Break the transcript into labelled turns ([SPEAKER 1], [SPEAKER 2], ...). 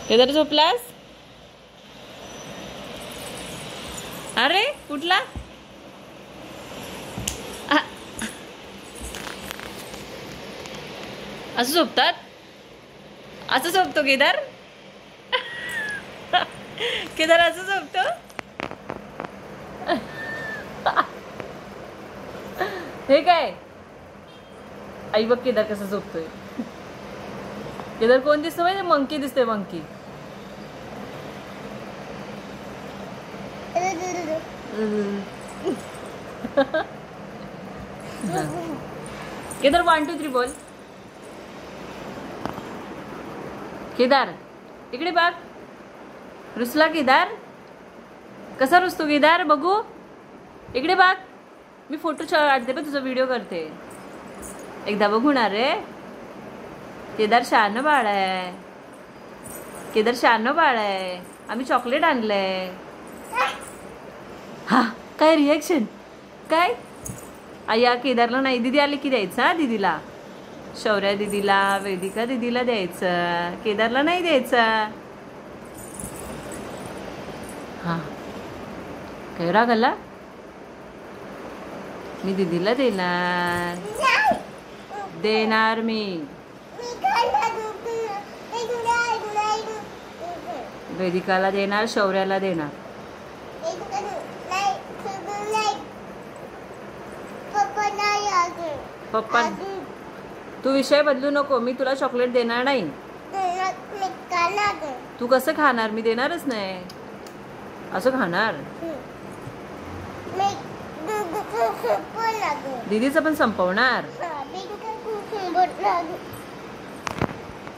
[SPEAKER 1] केदार झोपलास? अरे कुठला? असं झोपतात? असं झोपतो केदार? केदार असं झोपतो? हे काय? आई बघ केदार कसं झोपतोय. केदार कोण दिसतो माहिती? मंकी दिसतोय, मंकी. केदार 1 2 3 बोल. केदार इकडे बघ. रुसला केदार? कसा रुसतो केदार बघू? इकडे बघ. मी फोटो काढते पण तुझा व्हिडिओ करते. एकदा बघू ना रे. केदार शान बाळ आहे. केदार शान बाळ आहे. आम्ही चॉकलेट आणलंय. हा काय रिएक्शन? काय आया केदारला नाही दीदी आली की द्यायचं. हा दीदीला, शौर्या दीदीला, वेदिका दीदीला द्यायचं. केदारला नाही द्यायचं. हा काय राग आला? मी दीदीला देणार. देणार मी. वेदिकाला देणार, शौर्याला देणार. पप्पा तू विषय बदलू नको. मी तुला चॉकलेट देणार नाही. तू कसं खाणार? मी देणारच नाही. असं खाणार? दीदीचं पण संपवणार.